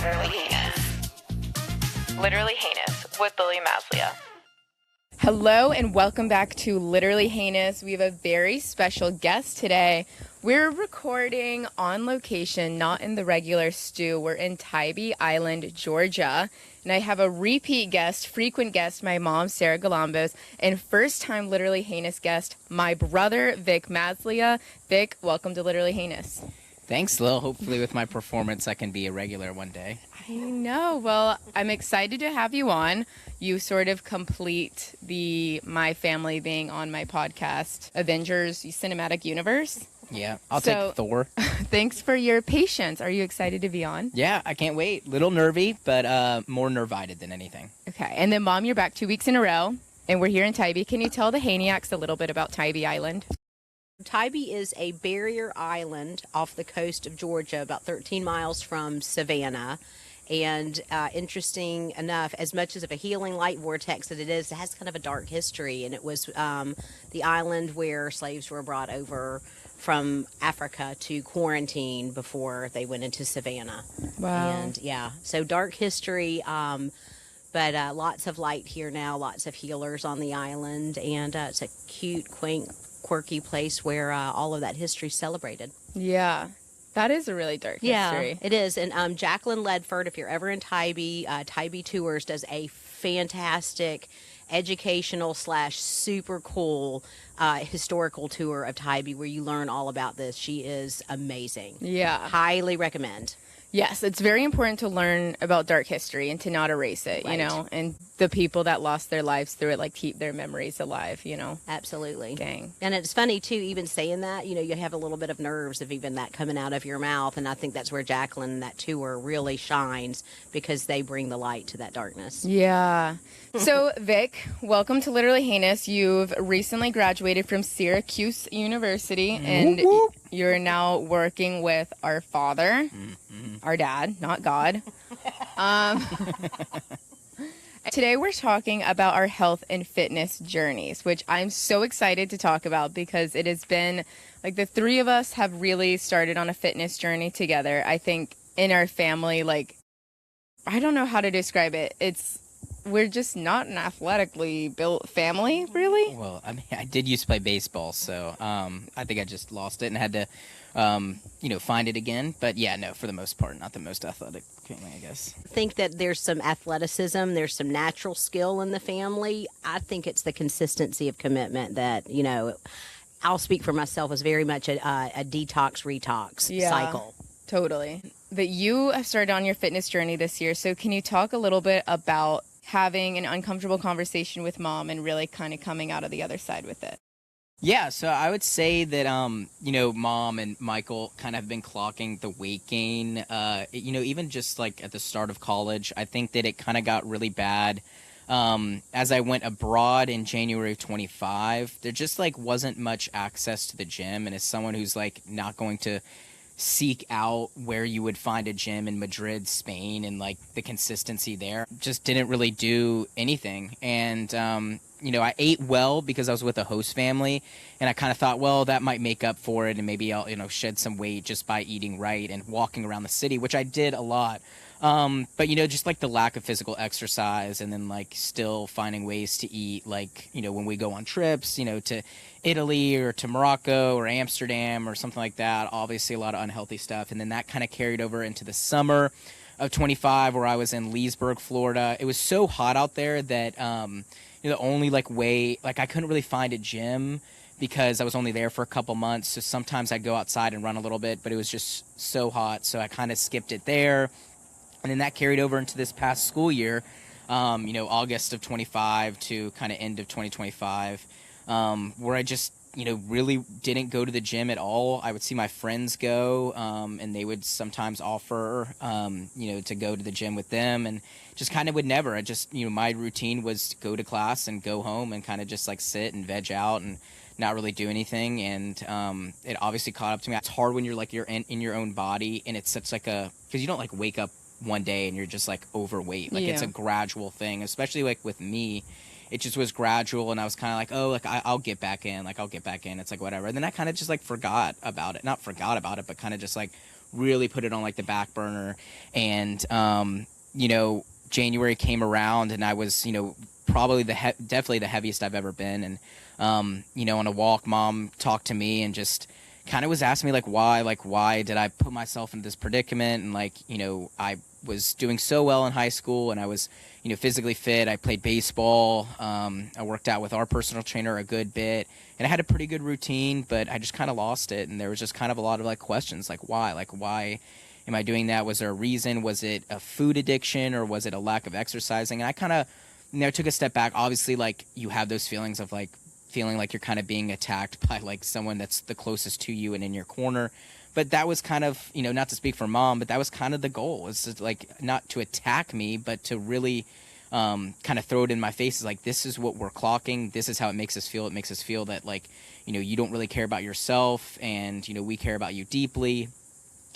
Literally Heinous. Literally Heinous with Lily Maslia. Hello and welcome back to Literally Heinous. We have a very special guest today. We're recording on location, not in the regular stew. We're in Tybee Island, Georgia. And I have a repeat guest, frequent guest, my mom, Sarah Galambos, and first-time Literally Heinous guest, my brother, Vic Maslia. Vic, welcome to Literally Heinous. Thanks, Lil. Hopefully with my performance, I can be a regular one day. I know. Well, I'm excited to have you on. You sort of complete my family being on my podcast, Avengers Cinematic Universe. Yeah, I'll take Thor. Thanks for your patience. Are you excited to be on? Yeah, I can't wait. Little nervy, but more nervited than anything. Okay. And then, Mom, you're back 2 weeks in a row, and we're here in Tybee. Can you tell the Haniacs a little bit about Tybee Island? Tybee is a barrier island off the coast of Georgia, about 13 miles from Savannah. And interesting enough, as much as of a healing light vortex that it is, it has kind of a dark history. And it was the island where slaves were brought over from Africa to quarantine before they went into Savannah. Wow. And yeah, so dark history, but lots of light here now, lots of healers on the island. And it's a cute, quaint, quirky place where all of that history is celebrated. Yeah. That is a really dark history. Yeah, it is. And Jacqueline Ledford, if you're ever in Tybee, Tybee Tours does a fantastic educational / super cool historical tour of Tybee where you learn all about this. She is amazing. Yeah. Highly recommend. Yes, it's very important to learn about dark history and to not erase it, you know, and the people that lost their lives through it, like, keep their memories alive, you know. Absolutely. Dang. And it's funny, too, even saying that, you know, you have a little bit of nerves of even that coming out of your mouth, and I think that's where Jacqueline and that tour really shines because they bring the light to that darkness. Yeah. So, Vic, welcome to Literally Heinous. You've recently graduated from Syracuse University, and you're now working with our father, our dad, not God. Today we're talking about our health and fitness journeys, which I'm so excited to talk about because it has been, like, the three of us have really started on a fitness journey together. I think in our family, like, I don't know how to describe it. We're just not an athletically built family, really. Well, I mean, I did used to play baseball, so I think I just lost it and had to, find it again. But yeah, no, for the most part, not the most athletic family, I guess. I think that there's some athleticism, there's some natural skill in the family. I think it's the consistency of commitment that, you know, I'll speak for myself, is very much a detox-retox cycle. Totally. But you have started on your fitness journey this year, so can you talk a little bit about having an uncomfortable conversation with Mom and really kind of coming out of the other side with it? Yeah, so I would say that, Mom and Michael kind of have been clocking the weight gain, even just like at the start of college. I think that it kind of got really bad as I went abroad in January of 25. There just like wasn't much access to the gym. And as someone who's like not going to seek out where you would find a gym in Madrid, Spain, and like the consistency there, just didn't really do anything. And I ate well because I was with a host family, and I kind of thought, well, that might make up for it, and maybe I'll shed some weight just by eating right and walking around the city, which I did a lot. But just like the lack of physical exercise, and then like still finding ways to eat, like, when we go on trips, to Italy or to Morocco or Amsterdam or something like that, obviously a lot of unhealthy stuff. And then that kind of carried over into the summer of 25, where I was in Leesburg, Florida. It was so hot out there that, the only way, I couldn't really find a gym because I was only there for a couple months. So sometimes I'd go outside and run a little bit, but it was just so hot. So I kind of skipped it there. And then that carried over into this past school year, August of 25 to kind of end of 2025, where I just, really didn't go to the gym at all. I would see my friends go, and they would sometimes offer, to go to the gym with them, and just kind of would never. I just, my routine was to go to class and go home and kind of just like sit and veg out and not really do anything. And it obviously caught up to me. It's hard when you're in your own body, and it's such like because you don't like wake up one day and you're just like overweight. Like it's a gradual thing, especially like with me. It just was gradual, and I was kind of like, oh, like I'll get back in. It's like whatever. And then I kind of just like forgot about it. Not forgot about it, but kind of just like really put it on like the back burner. And, January came around and I was, probably definitely the heaviest I've ever been. And, on a walk, Mom talked to me and just kind of was asking me why did I put myself into this predicament? And I was doing so well in high school and I was, physically fit. I played baseball. I worked out with our personal trainer a good bit and I had a pretty good routine, but I just kind of lost it. And there was just kind of a lot of questions, why am I doing that? Was there a reason? Was it a food addiction or was it a lack of exercising? And I kind of, took a step back. Obviously, you have those feelings of feeling like you're kind of being attacked by someone that's the closest to you and in your corner. But that was kind of, not to speak for Mom, but that was kind of the goal, is to not to attack me, but to really kind of throw it in my face. Is this is what we're clocking. This is how it makes us feel. It makes us feel that you don't really care about yourself and, we care about you deeply.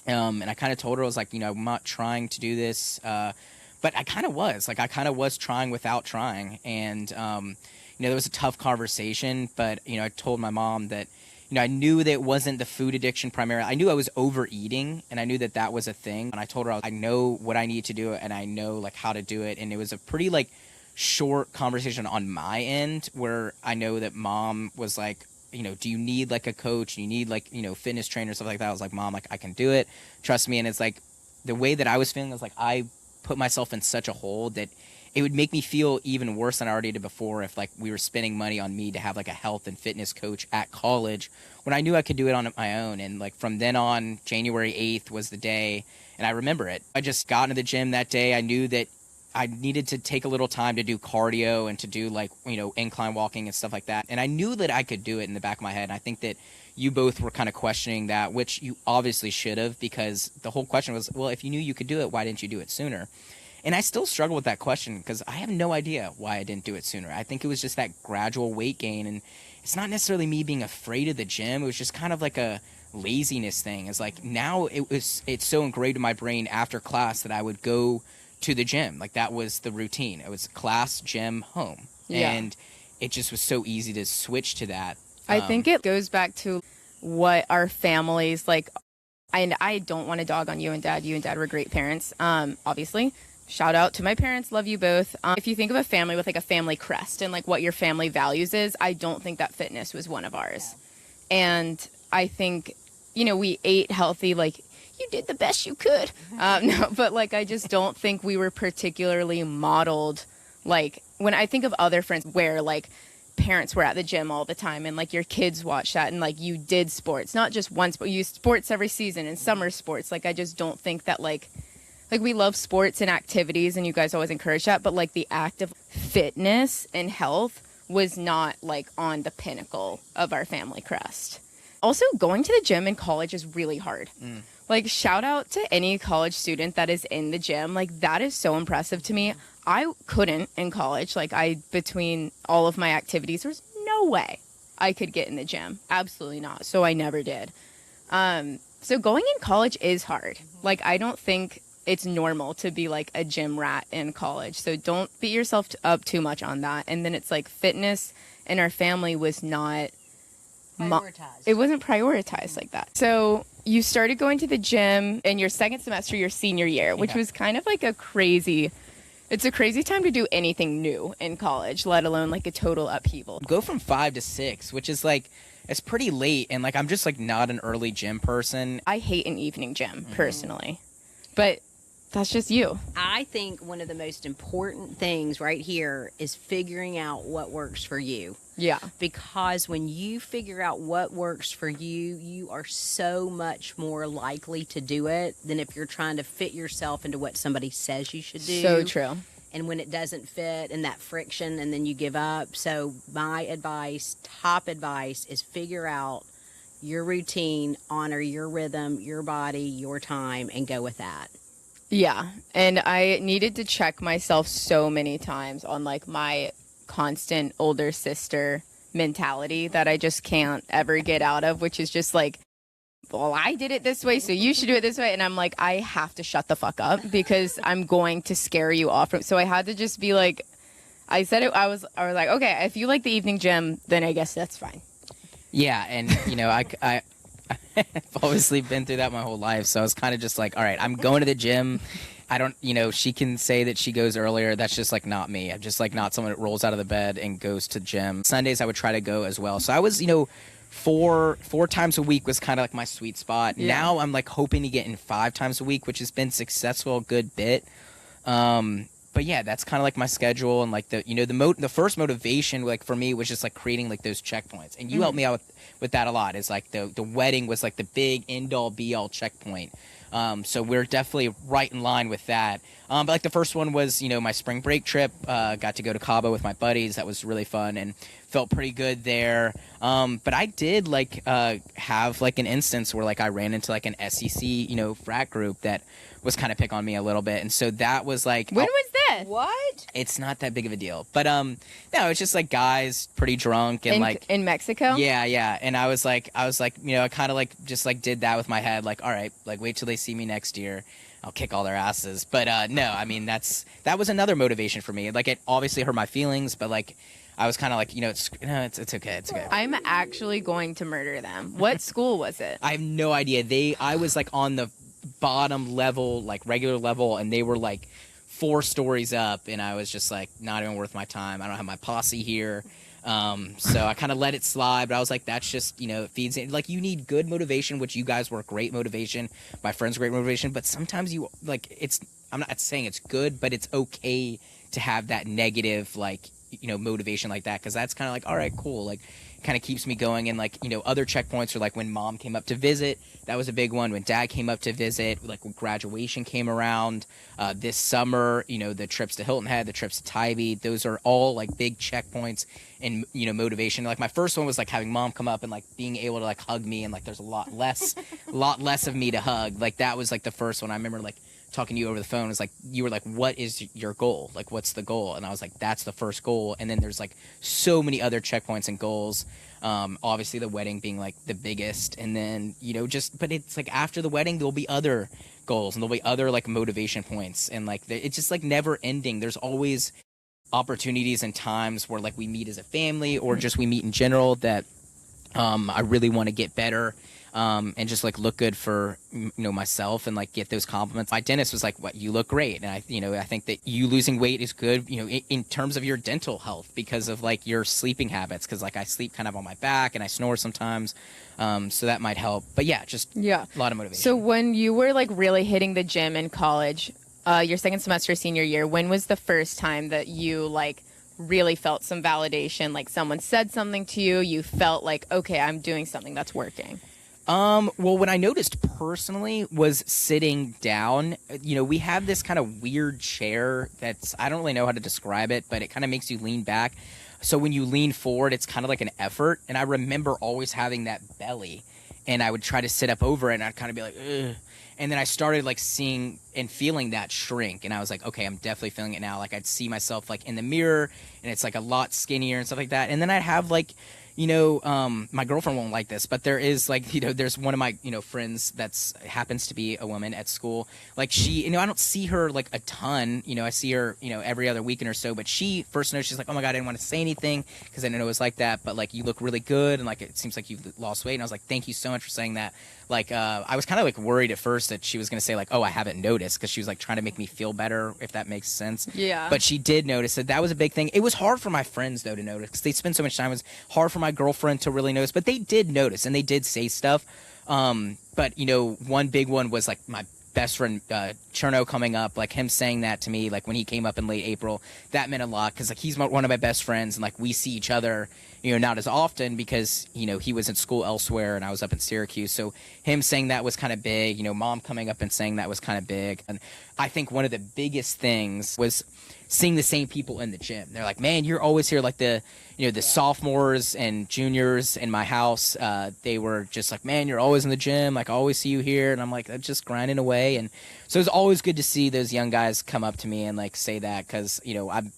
And I kind of told her, I was I'm not trying to do this. But I kind of was. I kind of was trying without trying. And, there was a tough conversation. But, I told my mom that, I knew that it wasn't the food addiction primarily. I knew I was overeating, and I knew that that was a thing. And I told her, I know what I need to do, and I know, how to do it. And it was a pretty, short conversation on my end where I know that Mom was do you need, a coach? Do you need, fitness trainer, stuff like that? I was like, Mom, I can do it. Trust me. And it's the way that I was feeling was I put myself in such a hole that it would make me feel even worse than I already did before if we were spending money on me to have a health and fitness coach at college when I knew I could do it on my own. And from then on, January 8th was the day, and I remember it. I just got into the gym that day. I knew that I needed to take a little time to do cardio and to do incline walking and stuff like that. And I knew that I could do it in the back of my head. And I think that you both were kind of questioning that, which you obviously should have, because the whole question was, well, if you knew you could do it, why didn't you do it sooner? And I still struggle with that question because I have no idea why I didn't do it sooner. I think it was just that gradual weight gain. And it's not necessarily me being afraid of the gym. It was just kind of a laziness thing. It's now it's so engraved in my brain after class that I would go to the gym. That was the routine. It was class, gym, home. Yeah. And it just was so easy to switch to that. I think it goes back to what our families and I don't want to dog on you and Dad. You and Dad were great parents, obviously. Shout out to my parents. Love you both. If you think of a family with a family crest and what your family values is, I don't think that fitness was one of ours. And I think, we ate healthy, you did the best you could. No, but I just don't think we were particularly modeled. When I think of other friends where parents were at the gym all the time and your kids watched that and you did sports, not just one sport, you sports every season and summer sports. I just don't think that we love sports and activities and you guys always encourage that, but the act of fitness and health was not on the pinnacle of our family crest. Also, going to the gym in college is really hard. Shout out to any college student that is in the gym. That is so impressive to me. I couldn't in college. Between all of my activities, there was no way I could get in the gym. Absolutely not. So I never did. So going in college is hard. I don't think it's normal to be a gym rat in college. So don't beat yourself up too much on that. And then it's fitness in our family was not prioritized. It wasn't prioritized like that. So you started going to the gym in your second semester, your senior year, which was kind of it's a crazy time to do anything new in college, let alone a total upheaval. Go from 5 to 6, which is it's pretty late. And I'm just not an early gym person. I hate an evening gym personally, but that's just you. I think one of the most important things right here is figuring out what works for you. Yeah. Because when you figure out what works for you, you are so much more likely to do it than if you're trying to fit yourself into what somebody says you should do. So true. And when it doesn't fit and that friction and then you give up. So my advice, top advice, is figure out your routine, honor your rhythm, your body, your time, and go with that. Yeah. And I needed to check myself so many times on my constant older sister mentality that I just can't ever get out of, which is just well, I did it this way, so you should do it this way. And I'm I have to shut the fuck up because I'm going to scare you off. So I had to just be I said it, I was okay, if you like the evening gym, then I guess that's fine. Yeah. And, I I've obviously been through that my whole life. So I was kind of just like, all right, I'm going to the gym. I don't, she can say that she goes earlier. That's just like not me. I'm just like not someone that rolls out of the bed and goes to gym. Sundays I would try to go as well. So I was, four times a week was kind of like my sweet spot. Yeah. Now I'm like hoping to get in 5 times a week, which has been successful a good bit. But yeah, that's kind of like my schedule, and like the first motivation like for me was just like creating like those checkpoints, and you helped me out with that a lot. Is like the wedding was like the big end all be all checkpoint. So we're definitely right in line with that. But like the first one was, my spring break trip. Got to go to Cabo with my buddies. That was really fun and felt pretty good there. But I did like have like an instance where like I ran into like an SEC, frat group that was kind of pick on me a little bit. And so that was like, When was this? What? it's not that big of a deal. But no, it's just like guys pretty drunk and like In Mexico? yeah. And I was like, I kind of like just like did that with my head, like, all right, like wait till they see me next year. I'll kick all their asses. But no, I mean that was another motivation for me. Like it obviously hurt my feelings, but like I was kind of like, it's okay, it's okay. I'm actually going to murder them. What school was it? I have no idea. I was like on the bottom level, like regular level, and they were like 4 stories up, and I was just like, not even worth my time. I don't have my posse here. So I kind of let it slide, but I was like, that's just, it feeds in. Like, you need good motivation, which you guys were great motivation. My friends, great motivation. But sometimes I'm not saying it's good, but it's okay to have that negative, like, motivation like that. Cause that's kind of like, all right, cool. Like, kind of keeps me going. And like, other checkpoints are like when mom came up to visit, that was a big one. When dad came up to visit, like when graduation came around, this summer, the trips to Hilton Head, the trips to Tybee, those are all like big checkpoints and, motivation. Like my first one was like having mom come up and like being able to like hug me, and like there's a lot less of me to hug. Like that was like the first one. I remember like talking to you over the phone. Was like, you were like, what is your goal? Like, what's the goal? And I was like, that's the first goal. And then there's like so many other checkpoints and goals. Obviously the wedding being like the biggest, and then, but it's like after the wedding, there'll be other goals and there'll be other like motivation points. And like, it's just like never ending. There's always opportunities and times where like we meet as a family or just we meet in general that, I really want to get better. And just like look good for myself and like get those compliments. My dentist was like, "What, you look great," and I think that you losing weight is good, in terms of your dental health because of like your sleeping habits. Because like I sleep kind of on my back and I snore sometimes, so that might help. But yeah, just a lot of motivation. So when you were like really hitting the gym in college, your second semester senior year, when was the first time that you like really felt some validation? Like someone said something to you, you felt like, okay, I'm doing something that's working. Well, when I noticed personally was sitting down. We have this kind of weird chair I don't really know how to describe it, but it kind of makes you lean back. So when you lean forward, it's kind of like an effort. And I remember always having that belly, and I would try to sit up over it, and I'd kind of be like, ugh. And then I started like seeing and feeling that shrink, and I was like, okay, I'm definitely feeling it now. Like I'd see myself like in the mirror, and it's like a lot skinnier and stuff like that. And then I'd have like, my girlfriend won't like this, but there is like, there's one of my, friends happens to be a woman at school. Like she, I don't see her like a ton, I see her, every other weekend or so, but she first noticed, she's like, oh my God, I didn't want to say anything because I didn't know it was like that. But like, you look really good. And like, it seems like you've lost weight. And I was like, thank you so much for saying that. Like, I was kind of like worried at first that she was going to say like, oh, I haven't noticed, because she was like trying to make me feel better, if that makes sense. Yeah. But she did notice that was a big thing. It was hard for my friends though to notice because they spend so much time. It was hard for my girlfriend to really notice, but they did notice and they did say stuff. But one big one was like my best friend Cherno coming up, like him saying that to me, like when he came up in late April, that meant a lot because like he's one of my best friends, and like we see each other not as often because he was in school elsewhere and I was up in Syracuse. So him saying that was kind of big. Mom coming up and saying that was kind of big. And I think one of the biggest things was seeing the same people in the gym. They're like, man, you're always here. Like the sophomores and juniors in my house, they were just like, man, you're always in the gym. Like I always see you here. And I'm like, I'm just grinding away. And so it's always good to see those young guys come up to me and like say that, because, I'm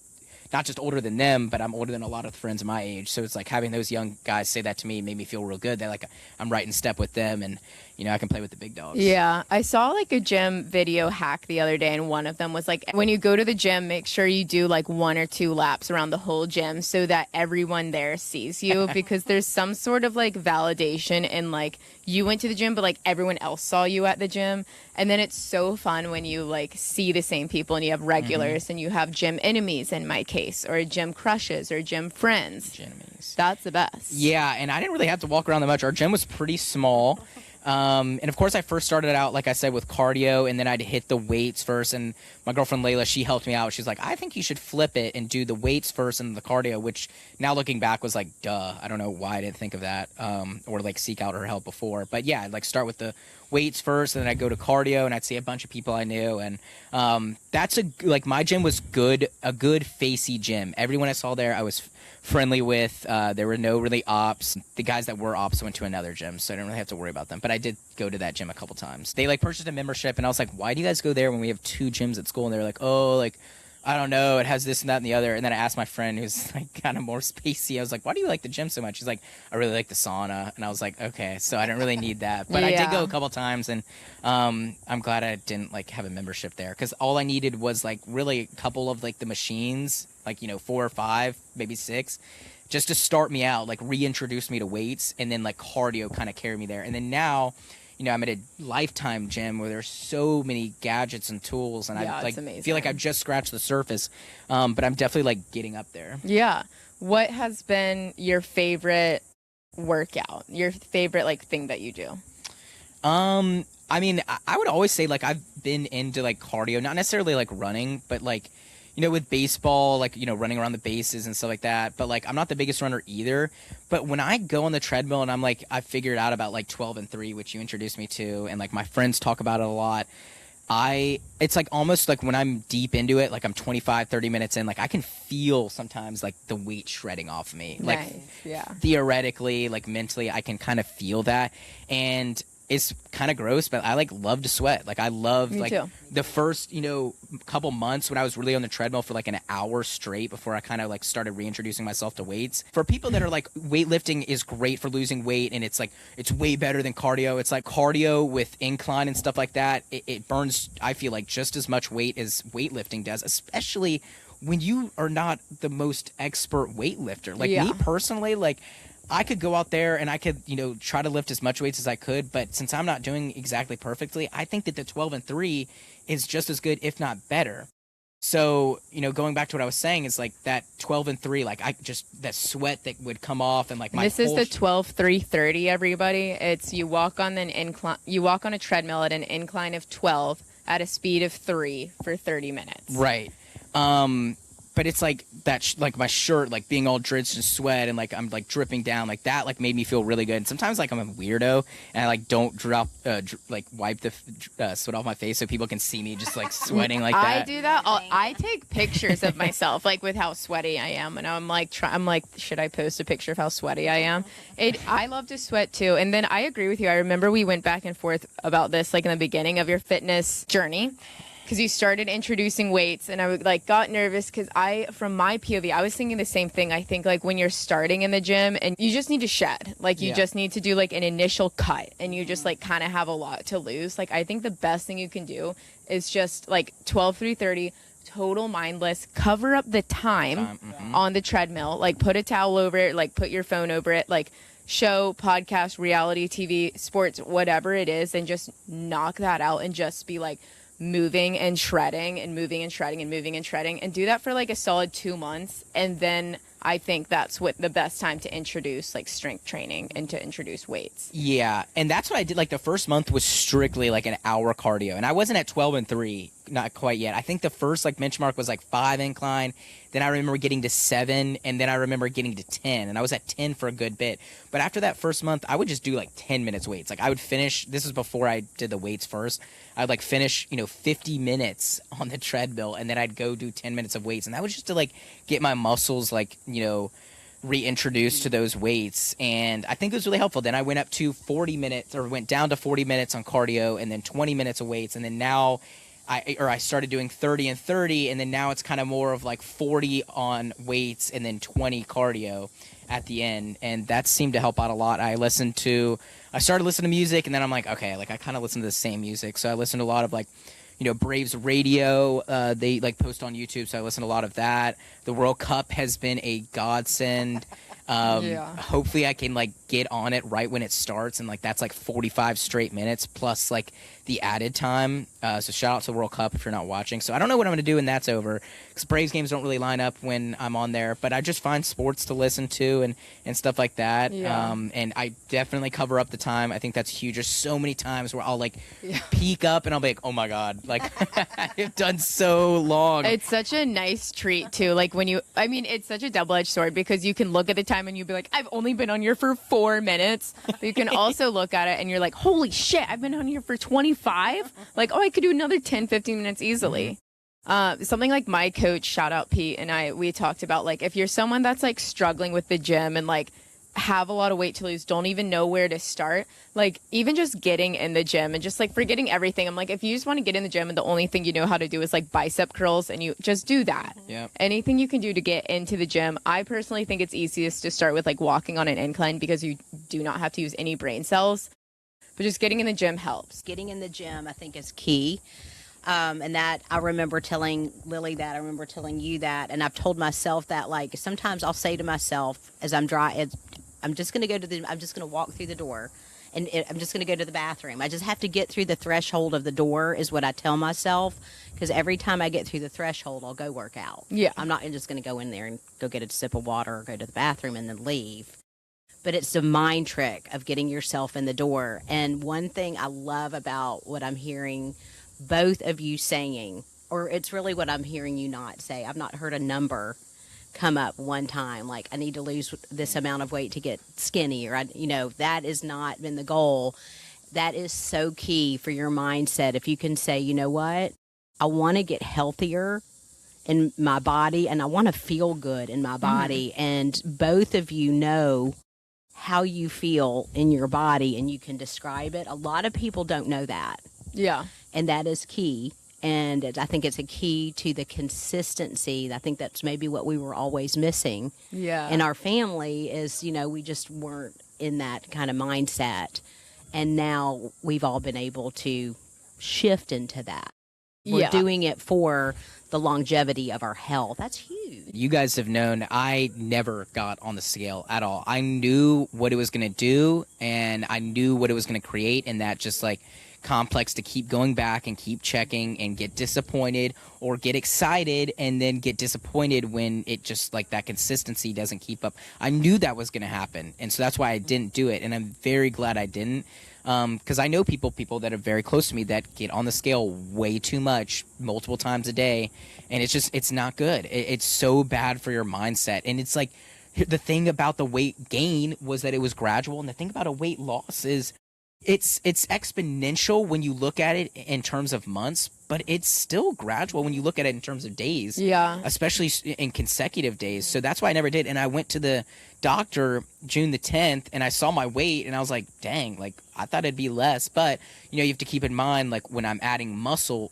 not just older than them, but I'm older than a lot of friends my age. So it's like having those young guys say that to me made me feel real good. That like I'm right in step with them, and I can play with the big dogs. Yeah, I saw like a gym video hack the other day, and one of them was like, when you go to the gym, make sure you do like 1 or 2 laps around the whole gym so that everyone there sees you, because there's some sort of like validation in like you went to the gym, but like everyone else saw you at the gym. And then it's so fun when you like see the same people and you have regulars and you have gym enemies in my case, or gym crushes or gym friends. Gym enemies. That's the best. Yeah, and I didn't really have to walk around that much. Our gym was pretty small. And of course I first started out, like I said, with cardio, and then I'd hit the weights first. And my girlfriend Layla, she helped me out. She's like, I think you should flip it and do the weights first and the cardio, which now looking back was like, duh. I don't know why I didn't think of that, or like seek out her help before. But yeah, I'd like start with the weights first, and then I'd go to cardio, and I'd see a bunch of people I knew. And that's like my gym was a good facey gym. Everyone I saw there, I was friendly with. There were no really ops. The guys that were ops went to another gym, so I didn't really have to worry about them. But I did go to that gym a couple times. They like purchased a membership, and I was like, why do you guys go there when we have 2 gyms at school? And they were like, oh, like, I don't know, it has this and that and the other. And then I asked my friend who's like kind of more spacey, I was like, why do you like the gym so much? She's like, I really like the sauna. And I was like, okay, so I didn't really need that. But I did go a couple times, and I'm glad I didn't like have a membership there, because all I needed was like really a couple of like the machines, like 4 or 5, maybe 6, just to start me out, like reintroduce me to weights, and then like cardio kind of carry me there. And then now, I'm at a Lifetime gym where there's so many gadgets and tools, and I like feel like I've just scratched the surface, but I'm definitely like getting up there. Yeah. What has been your favorite workout? Your favorite like thing that you do? I mean, I would always say like I've been into like cardio, not necessarily like running, but like with baseball, like, running around the bases and stuff like that. But, like, I'm not the biggest runner either. But when I go on the treadmill and I'm, like, I figured out about, like, 12 and 3, which you introduced me to, and, like, my friends talk about it a lot, it's, like, almost like when I'm deep into it, like, I'm 25, 30 minutes in, like, I can feel sometimes, like, the weight shredding off me. Like, theoretically, like, mentally, I can kind of feel that. And it's kind of gross, but I like love to sweat. Like I love like too. The first, couple months when I was really on the treadmill for like an hour straight before I kind of like started reintroducing myself to weights. For people that are like, weightlifting is great for losing weight, and it's like, it's way better than cardio. It's like cardio with incline and stuff like that. It burns, I feel like, just as much weight as weightlifting does, especially when you are not the most expert weightlifter. Like me personally, like, I could go out there and I could, try to lift as much weights as I could, but since I'm not doing exactly perfectly, I think that the 12 and 3 is just as good, if not better. So, going back to what I was saying, is like that 12 and 3, like that sweat that would come off, and like my This is the 12-3-30, everybody. It's you walk on a treadmill at an incline of 12 at a speed of 3 for 30 minutes. Right. But it's like that, like my shirt, like being all drenched in sweat, and like I'm like dripping down, like that, like made me feel really good. And sometimes like I'm a weirdo, and I like don't like wipe the sweat off my face so people can see me just like sweating like that. I do that. I take pictures of myself, like with how sweaty I am, and I'm like, should I post a picture of how sweaty I am? I love to sweat too. And then I agree with you. I remember we went back and forth about this, like in the beginning of your fitness journey, because you started introducing weights, and I like got nervous because from my POV, I was thinking the same thing. I think like when you're starting in the gym and you just need to shed, like you just need to do like an initial cut, and you just like kind of have a lot to lose. Like I think the best thing you can do is just like 12-3-30, total mindless, cover up the time on the treadmill, like put a towel over it, like put your phone over it, like show, podcast, reality TV, sports, whatever it is, and just knock that out and just be like moving and shredding and moving and shredding and moving and shredding, and do that for like a solid 2 months. And then I think that's what the best time to introduce like strength training and to introduce weights. Yeah. And that's what I did. Like the first month was strictly like an hour cardio, and I wasn't at 12 and 3, not quite yet. I think the first like benchmark was like 5 incline. Then I remember getting to 7, and then I remember getting to 10, and I was at 10 for a good bit. But after that first month, I would just do like 10 minutes weights. Like I would finish, this is before I did the weights first, I'd like finish, 50 minutes on the treadmill, and then I'd go do 10 minutes of weights. And that was just to like get my muscles like, reintroduced to those weights. And I think it was really helpful. Then I went up to 40 minutes, or went down to 40 minutes on cardio, and then 20 minutes of weights. And then now I started doing 30 and 30, and then now it's kind of more of like 40 on weights and then 20 cardio at the end, and that seemed to help out a lot. I started listening to music, and then I'm like, okay, like I kind of listen to the same music, so I listened to a lot of like, Braves radio. They like post on YouTube, so I listen to a lot of that. The World Cup has been a godsend. Hopefully I can like get on it right when it starts, and like that's like 45 straight minutes plus like the added time. So shout out to the World Cup if you're not watching. So I don't know what I'm going to do when that's over, because Braves games don't really line up when I'm on there, but I just find sports to listen to and stuff like that. And I definitely cover up the time. I think that's huge. There's so many times where I'll like peek up and I'll be like, oh my God, like I've done so long. It's such a nice treat too. Like it's such a double-edged sword, because you can look at the time and you'll be like, I've only been on here for 4 minutes. But you can also look at it and you're like, holy shit, I've been on here for 25. Like, oh, I could do another 10, 15 minutes easily. Something like my coach, shout out Pete, and we talked about, like, if you're someone that's like struggling with the gym and like have a lot of weight to lose, don't even know where to start, like even just getting in the gym and just like forgetting everything. I'm like, if you just want to get in the gym and the only thing you know how to do is like bicep curls, and you just do that. Anything you can do to get into the gym. I personally think it's easiest to start with like walking on an incline, because you do not have to use any brain cells, but just getting in the gym helps. Getting in the gym, I think, is key. And that I remember telling Lily that, I remember telling you that, and I've told myself that, like, sometimes I'll say to myself as I'm I'm just going to walk through the door, and I'm just going to go to the bathroom. I just have to get through the threshold of the door is what I tell myself, because every time I get through the threshold, I'll go work out. I'm not just going to go in there and go get a sip of water or go to the bathroom and then leave. But it's the mind trick of getting yourself in the door. And one thing I love about what I'm hearing both of you saying, or it's really what I'm hearing you not say, I've not heard a number come up one time, like I need to lose this amount of weight to get skinny, or that has not been the goal. That is so key for your mindset. If you can say, you know what, I want to get healthier in my body, and I want to feel good in my body. And both of you know how you feel in your body, and you can describe it. A lot of people don't know that. And that is key. And I think it's a key to the consistency. I think that's maybe what we were always missing in our family is, we just weren't in that kind of mindset. And now we've all been able to shift into that. We're doing it for the longevity of our health. That's huge. You guys have known I never got on the scale at all. I knew what it was going to do, and I knew what it was going to create, and that just like complex to keep going back and keep checking and get disappointed, or get excited and then get disappointed when it just like that consistency doesn't keep up. I knew that was going to happen, and so that's why I didn't do it, and I'm very glad I didn't, because I know people that are very close to me that get on the scale way too much, multiple times a day, and it's not good. It's so bad for your mindset. And it's like, the thing about the weight gain was that it was gradual, and the thing about a weight loss is it's exponential when you look at it in terms of months, but it's still gradual when you look at it in terms of days. Especially in consecutive days. So that's why I never did. And I went to the doctor June the 10th, and I saw my weight, and I was like, dang, like I thought it'd be less. But you have to keep in mind, like when I'm adding muscle,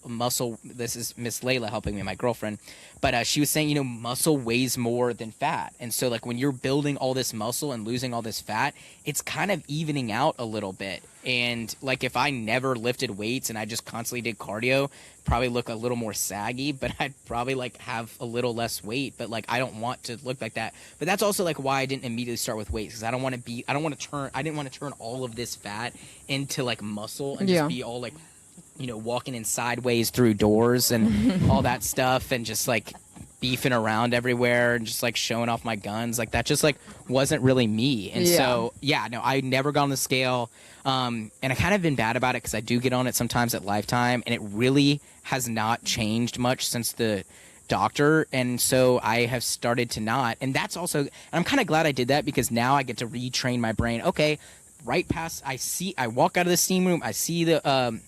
this is Miss Layla helping me, my girlfriend, but she was saying, muscle weighs more than fat. And so like when you're building all this muscle and losing all this fat, it's kind of evening out a little bit. And like if I never lifted weights and I just constantly did cardio, probably look a little more saggy, but I'd probably like have a little less weight. But like I don't want to look like that. But that's also like why I didn't immediately start with weights, because I didn't want to turn all of this fat into like muscle and just be all like, walking in sideways through doors and all that stuff, and just like beefing around everywhere and just like showing off my guns. Like that just like wasn't really me. And so I never got on the scale. And I kind of been bad about it, because I do get on it sometimes at Lifetime, and it really has not changed much since the doctor. And so I have started to not. And that's also, and I'm kind of glad I did that, because now I get to retrain my brain. Okay, right past, I walk out of the steam room, I see the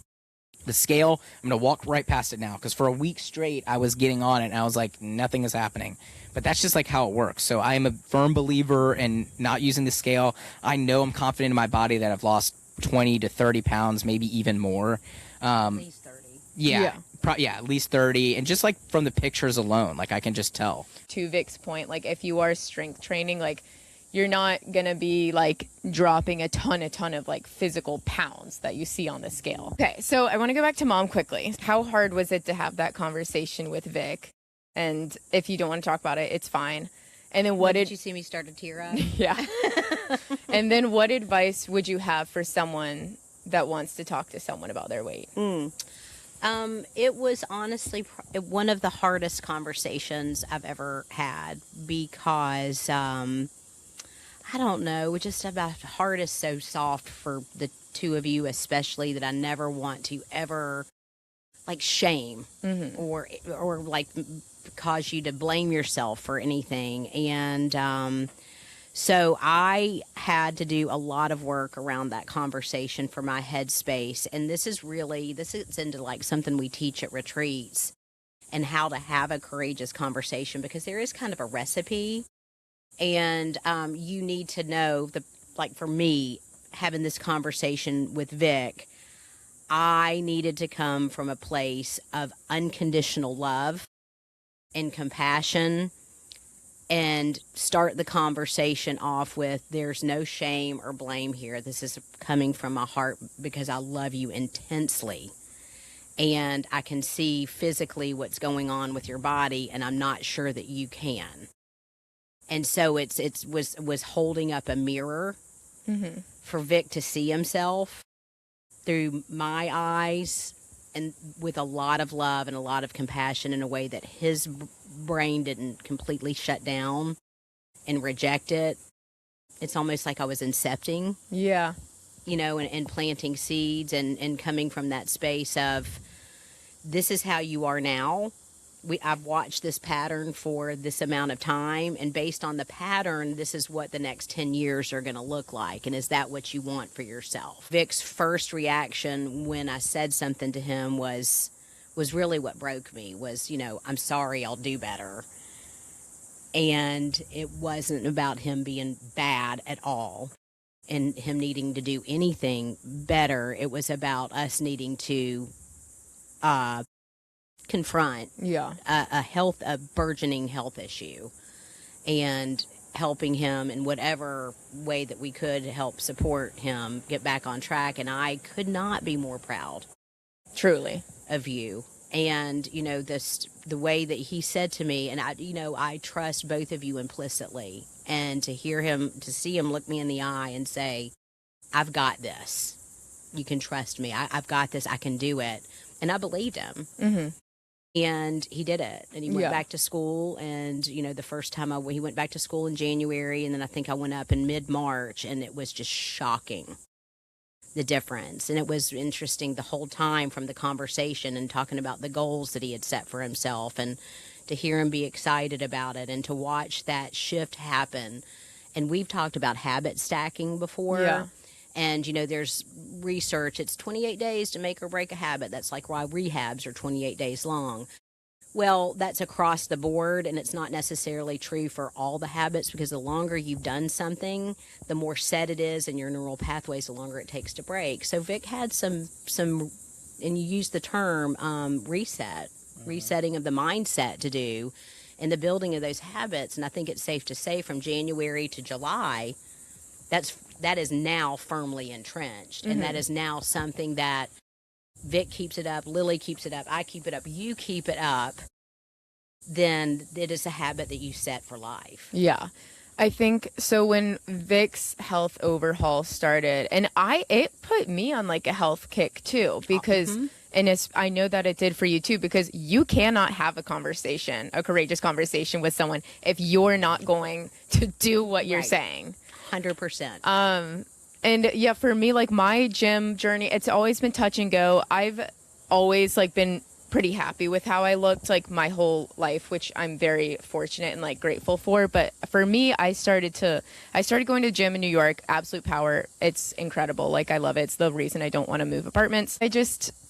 scale, I'm going to walk right past it now, because for a week straight I was getting on it and I was like, nothing is happening. But that's just like how it works. So I am a firm believer in not using the scale. I know I'm confident in my body that I've lost 20 to 30 pounds, maybe even more. At least 30. Yeah, Yeah, at least 30. And just like from the pictures alone, like I can just tell. To Vic's point, like if you are strength training, like you're not gonna be like dropping a ton of like physical pounds that you see on the scale. Okay, so I want to go back to mom quickly. How hard was it to have that conversation with Vic? And if you don't want to talk about it, it's fine. And then what did you see me start to tear up? Yeah. And then what advice would you have for someone that wants to talk to someone about their weight? It was honestly one of the hardest conversations I've ever had because, I don't know, just about heart is so soft for the two of you, especially, that I never want to ever like shame or like cause you to blame yourself for anything. And, so I had to do a lot of work around that conversation for my headspace. And this is into like something we teach at retreats and how to have a courageous conversation, because there is kind of a recipe. And you need to know, like for me, having this conversation with Vic, I needed to come from a place of unconditional love and compassion, and start the conversation off with, there's no shame or blame here. This is coming from my heart because I love you intensely. And I can see physically what's going on with your body, and I'm not sure that you can. And so it was holding up a mirror for Vic to see himself through my eyes, and with a lot of love and a lot of compassion, in a way that his brain didn't completely shut down and reject it. It's almost like I was incepting. Yeah. You know, and planting seeds and coming from that space of, this is how you are now. I've watched this pattern for this amount of time, and based on the pattern, this is what the next 10 years are going to look like. And is that what you want for yourself? Vic's first reaction when I said something to him was really what broke me, was, I'm sorry, I'll do better. And it wasn't about him being bad at all and him needing to do anything better. It was about us needing to confront a burgeoning health issue, and helping him in whatever way that we could help support him get back on track. And I could not be more proud, truly, of you. And the way that he said to me, and I trust both of you implicitly, and to see him look me in the eye and say, I've got this, you can trust me, I've got this, I can do it. And I believed him. And he did it, and he went back to school. And the first time he went back to school in January, and then I think I went up in mid-March, and it was just shocking, the difference. And it was interesting the whole time, from the conversation and talking about the goals that he had set for himself, and to hear him be excited about it, and to watch that shift happen. And we've talked about habit stacking before. And, there's research. It's 28 days to make or break a habit. That's like why rehabs are 28 days long. Well, that's across the board, and it's not necessarily true for all the habits, because the longer you've done something, the more set it is in your neural pathways, the longer it takes to break. So Vic had some, and you used the term resetting of the mindset to do, and the building of those habits. And I think it's safe to say, from January to July, that is now firmly entrenched. And that is now something that Vic keeps it up, Lily keeps it up, I keep it up, you keep it up. Then it is a habit that you set for life. Yeah. I think so. When Vic's health overhaul started, and it put me on like a health kick too, because and I know that it did for you too, because you cannot have a courageous conversation with someone if you're not going to do what you're saying. 100%. And yeah, for me, like my gym journey, it's always been touch and go. I've always like been pretty happy with how I looked like my whole life, which I'm very fortunate and like grateful for. But for me, I started going to the gym in New York, Absolute Power. It's incredible. Like I love it. It's the reason I don't want to move apartments.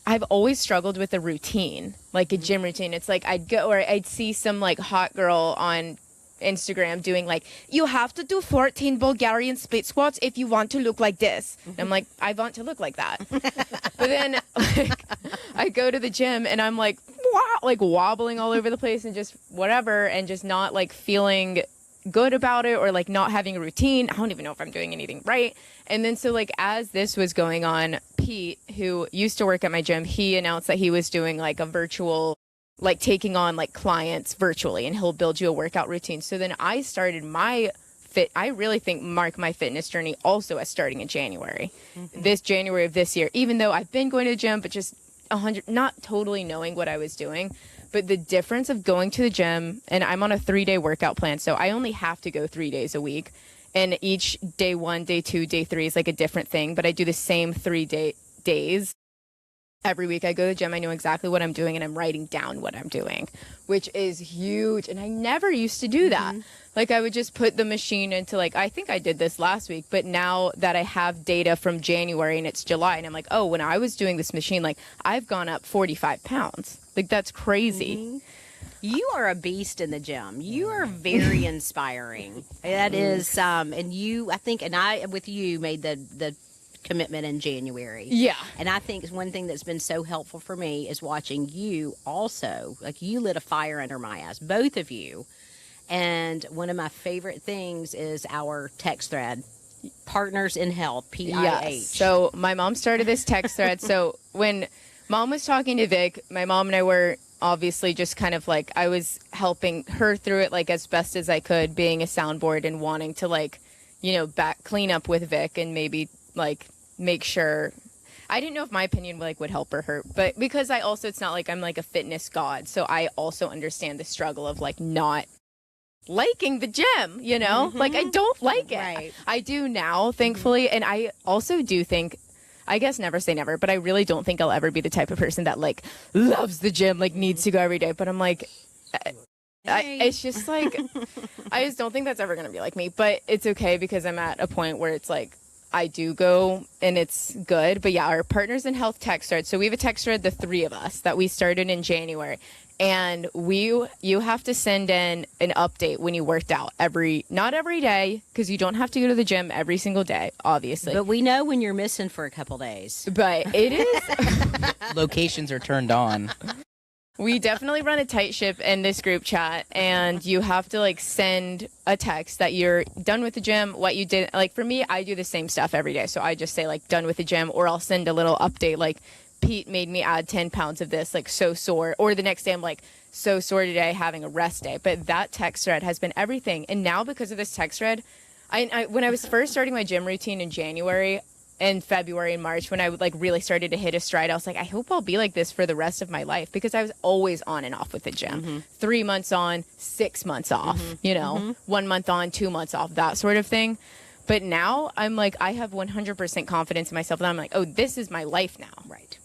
I've always struggled with a routine, like a gym routine. It's like I'd go, or I'd see some like hot girl on Instagram doing like, you have to do 14 Bulgarian split squats if you want to look like this. And I'm like, I want to look like that. But then like I go to the gym and I'm like, like wobbling all over the place and just whatever, and just not like feeling good about it, or like not having a routine. I don't even know if I'm doing anything right. And then so like as this was going on, Pete, who used to work at my gym, he announced that he was doing like a virtual, like taking on like clients virtually, and he'll build you a workout routine. So then I started my I really think my fitness journey also as starting in January, this January of this year, even though I've been going to the gym, but just not totally knowing what I was doing. But the difference of going to the gym, and I'm on a 3-day workout plan, so I only have to go 3 days a week. And each day 1, day 2, day 3 is like a different thing, but I do the same 3 days. Every week I go to the gym, I know exactly what I'm doing, and I'm writing down what I'm doing, which is huge. And I never used to do that. Like I would just put the machine into like, I think I did this last week, but now that I have data from January and it's July, and I'm like, oh, when I was doing this machine, like I've gone up 45 pounds. Like that's crazy. You are a beast in the gym. You are very inspiring. That is, and you, I think, and I with you made the commitment in January. Yeah. And I think one thing that's been so helpful for me is watching you also, like you lit a fire under my ass, both of you. And one of my favorite things is our text thread, Partners in Health, PIH. Yes. So my mom started this text thread. So when Mom was talking to Vic, my mom and I were obviously just kind of like, I was helping her through it like as best as I could, being a soundboard and wanting to like, you know, clean up with Vic and maybe like make sure. I didn't know if my opinion like would help or hurt, but because I also, it's not like I'm like a fitness god, so I also understand the struggle of like not liking the gym, you know? Like I don't like it. Right. I do now, thankfully, and I also do think, I guess never say never, but I really don't think I'll ever be the type of person that like loves the gym, like needs to go every day. But I'm like, it's just like, I just don't think that's ever going to be like me, but it's okay because I'm at a point where it's like, I do go and it's good. But yeah, our Partners in Health text thread. So we have a text thread, the 3 of us, that we started in January. And you have to send in an update when you worked out not every day, because you don't have to go to the gym every single day, obviously. But we know when you're missing for a couple days. But it is. Locations are turned on. We definitely run a tight ship in this group chat, and you have to like send a text that you're done with the gym, what you did. Like for me, I do the same stuff every day. So I just say like done with the gym, or I'll send a little update like, Pete made me add 10 pounds of this, like so sore. Or the next day I'm like, so sore today, having a rest day. But that text thread has been everything. And now because of this text thread, I when I was first starting my gym routine in January and February and March, when I would like really started to hit a stride, I was like, I hope I'll be like this for the rest of my life, because I was always on and off with the gym. 3 months on, 6 months off, you know, 1 month on, 2 months off, that sort of thing. But now I'm like, I have 100% confidence in myself, and I'm like, oh, this is my life now. Right.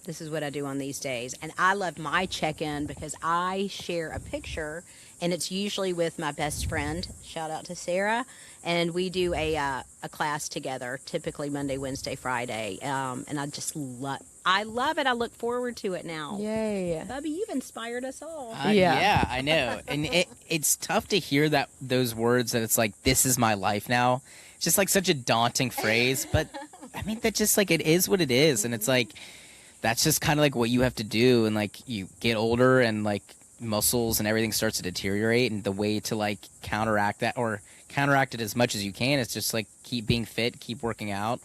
This is what I do on these days. And I love my check-in because I share a picture, and it's usually with my best friend. Shout out to Sarah. And we do a class together, typically Monday, Wednesday, Friday. And I just love it. I look forward to it now. Yay. Bubby, you've inspired us all. Yeah, I know. And it's tough to hear those words that it's like, this is my life now. It's just like such a daunting phrase. But I mean, that just like, it is what it is. And it's like, that's just kind of like what you have to do. And like you get older and like muscles and everything starts to deteriorate. And the way to like counteract that, or counteract it as much as you can, is just like keep being fit, keep working out.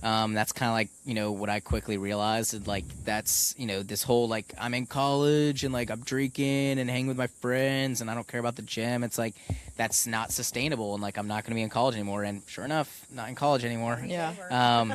That's kind of like, you know, what I quickly realized. And like, that's, you know, this whole like, I'm in college and like I'm drinking and hanging with my friends and I don't care about the gym. It's like, that's not sustainable. And like, I'm not going to be in college anymore. And sure enough, not in college anymore. Yeah.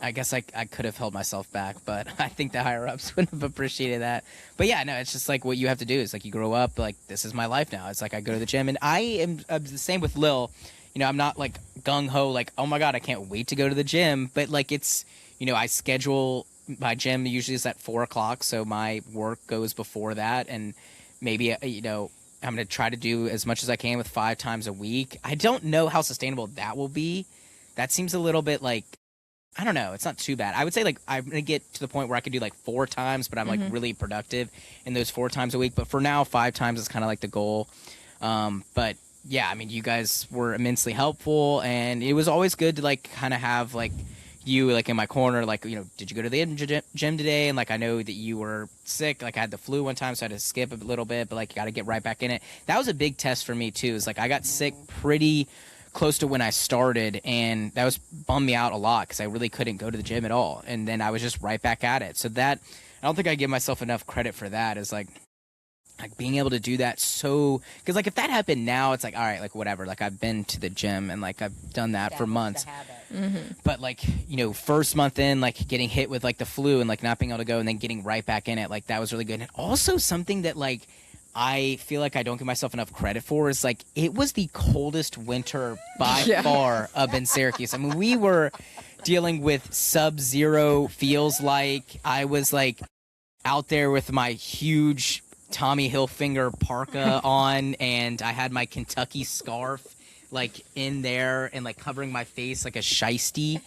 I guess I could have held myself back, but I think the higher ups would have appreciated that. But yeah, no, it's just like what you have to do is like you grow up, like this is my life now. It's like I go to the gym, and I am the same with Lil. You know, I'm not like gung ho, like, oh my God, I can't wait to go to the gym. But like it's, you know, I schedule my gym usually is at 4:00, so my work goes before that, and maybe you know, I'm gonna try to do as much as I can with 5 times a week. I don't know how sustainable that will be. That seems a little bit like, I don't know. It's not too bad. I would say like I'm going to get to the point where I could do like 4 times, but I'm like really productive in those 4 times a week. But for now, 5 times is kind of like the goal. But yeah, I mean, you guys were immensely helpful, and it was always good to like kind of have like you like in my corner, like, you know, did you go to the gym today? And like, I know that you were sick, like I had the flu one time, so I had to skip a little bit, but like, you got to get right back in it. That was a big test for me too. Is like, I got sick pretty close to when I started, and that was bummed me out a lot because I really couldn't go to the gym at all. And then I was just right back at it. So that, I don't think I give myself enough credit for that, is like being able to do that. So because like if that happened now, it's like, all right, like whatever, like I've been to the gym and like I've done that for months. But like, you know, first month in, like getting hit with like the flu and like not being able to go and then getting right back in it, like that was really good. And also something that like I feel like I don't give myself enough credit for is like it was the coldest winter by far up in Syracuse. I mean, we were dealing with sub-zero, feels like. I was like out there with my huge Tommy Hilfiger parka on, and I had my Kentucky scarf like in there and like covering my face like a shiesty,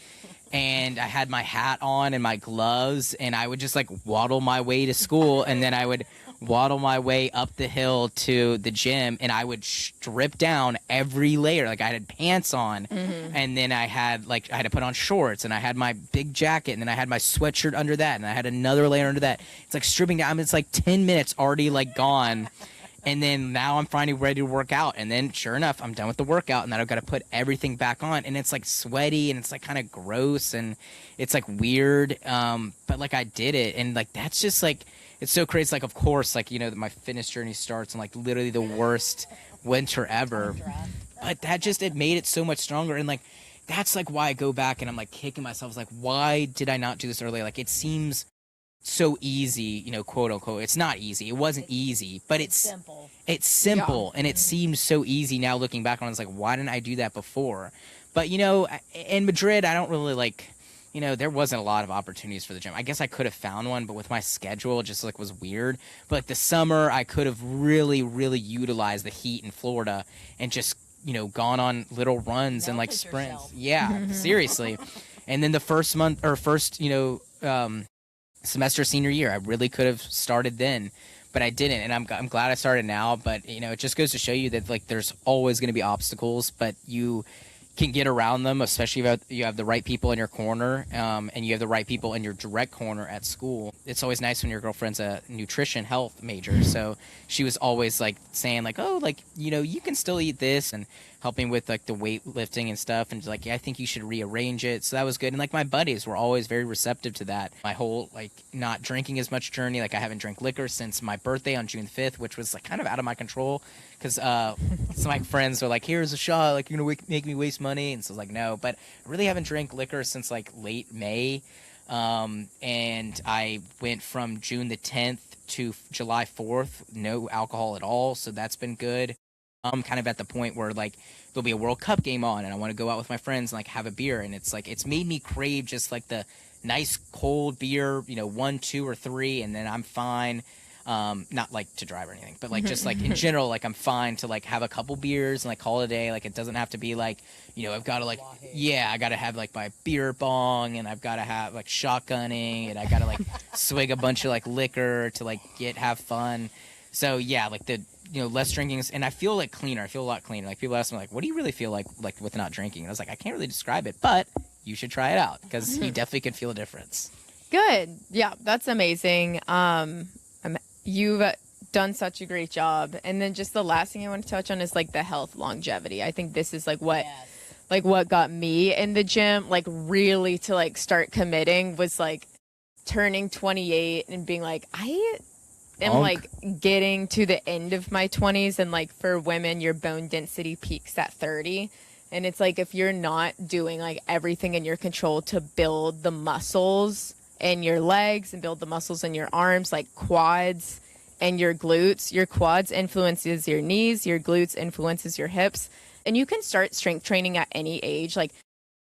and I had my hat on and my gloves, and I would just like waddle my way to school, and then I would waddle my way up the hill to the gym, and I would strip down every layer. Like I had pants on, and then I had to put on shorts, and I had my big jacket, and then I had my sweatshirt under that, and I had another layer under that. It's like stripping down. I mean, it's like 10 minutes already like gone. And then now I'm finally ready to work out. And then sure enough, I'm done with the workout, and then I've got to put everything back on. And it's like sweaty, and it's like kind of gross, and it's like weird. But like I did it, and like that's just like, it's so crazy. Like, of course, like, you know, my fitness journey starts in like literally the worst winter ever. But that just, it made it so much stronger. And like, that's like why I go back and I'm like kicking myself. Like, why did I not do this earlier? Like, it seems so easy, you know, quote unquote. It's not easy. It wasn't easy, but it's simple, and it seems so easy now looking back on it. It's like, why didn't I do that before? But, you know, in Madrid, I don't really like, you know, there wasn't a lot of opportunities for the gym. I guess I could have found one, but with my schedule, it just like was weird. But like the summer, I could have really, really utilized the heat in Florida and just, you know, gone on little runs and like sprints. Yeah, seriously. And then the first month or first, you know, semester senior year, I really could have started then, but I didn't, and I'm glad I started now. But you know, it just goes to show you that like there's always going to be obstacles, but you can get around them, especially if you have the right people in your corner, and you have the right people in your direct corner at school. It's always nice when your girlfriend's a nutrition health major, so she was always like saying like, oh, like, you know, you can still eat this, and helping with like the weightlifting and stuff, and like, yeah, I think you should rearrange it. So that was good. And like my buddies were always very receptive to that. My whole like not drinking as much journey, like I haven't drank liquor since my birthday on June 5th, which was like kind of out of my control, because some of my friends were like, here's a shot, like you're gonna make me waste money, and so I was like, no. But I really haven't drank liquor since like late May, and I went from June the 10th to July 4th, no alcohol at all, so that's been good. I'm kind of at the point where like there'll be a World Cup game on, and I want to go out with my friends and like have a beer, and it's like it's made me crave just like the nice cold beer, you know, 1, 2, or 3, and then I'm fine. Not like to drive or anything, but like just like in general, like I'm fine to like have a couple beers and like call it a day. Like it doesn't have to be like, you know, I've got to like, yeah, I got to have like my beer bong, and I've got to have like shotgunning, and I got to like swig a bunch of like liquor to like have fun. So yeah, like the, you know, less drinking, and I feel like cleaner. I feel a lot cleaner. Like people ask me like, what do you really feel like with not drinking? And I was like, I can't really describe it, but you should try it out, because you definitely could feel a difference. Good. Yeah, that's amazing. You've done such a great job. And then just the last thing I want to touch on is like the health longevity. I think this is like what what got me in the gym, like really to like start committing, was like turning 28 and being like, I am like getting to the end of my 20s, and like for women your bone density peaks at 30, and it's like if you're not doing like everything in your control to build the muscles in your legs and build the muscles in your arms, like quads and your glutes, your quads influences your knees, your glutes influences your hips, and you can start strength training at any age. Like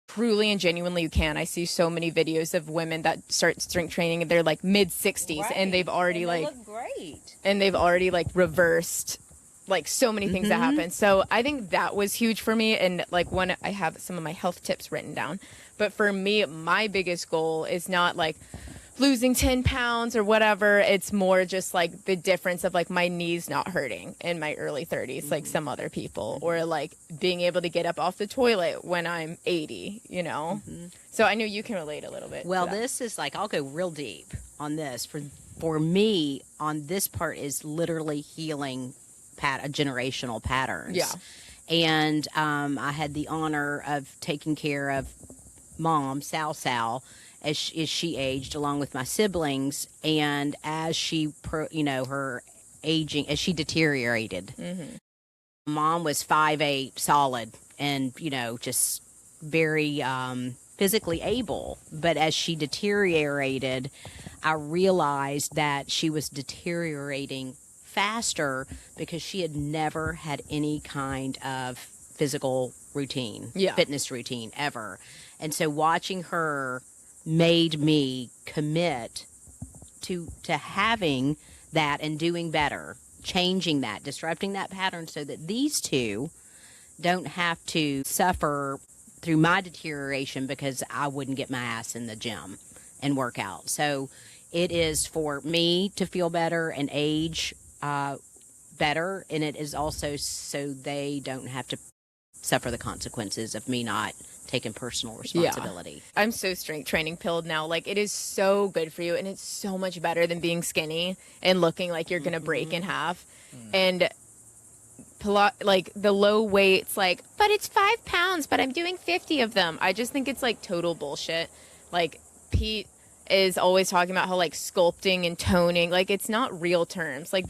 truly and genuinely you can. I see so many videos of women that start strength training and they're like mid 60s, and they've already and they like look great, and they've already like reversed like so many things that happen. So I think that was huge for me, and like when I have some of my health tips written down. But for me, my biggest goal is not like losing 10 pounds or whatever. It's more just like the difference of like my knees not hurting in my early 30s, like some other people, or like being able to get up off the toilet when I'm 80, you know? So I know you can relate a little bit. Well, to that. this is like, I'll go real deep on this. For me, on this part is literally healing generational patterns. Yeah. And I had the honor of taking care of Mom, Sal, as she aged, along with my siblings. And as she, her aging, as she deteriorated, Mom was 5'8", solid, and, just very physically able. But as she deteriorated, I realized that she was deteriorating faster because she had never had any kind of physical routine, fitness routine ever. And so watching her made me commit to having that and doing better, changing that, disrupting that pattern so that these two don't have to suffer through my deterioration because I wouldn't get my ass in the gym and work out. So it is for me to feel better and age better, and it is also so they don't have to suffer the consequences of me not taking personal responsibility. Yeah. I'm so strength training pilled now. Like, it is so good for you, and it's so much better than being skinny and looking like you're gonna break in half. And like the low weights, like, but it's 5 pounds, but I'm doing 50 of them. I just think it's like total bullshit. Like, Pete is always talking about how like sculpting and toning, like, it's not real terms. Like,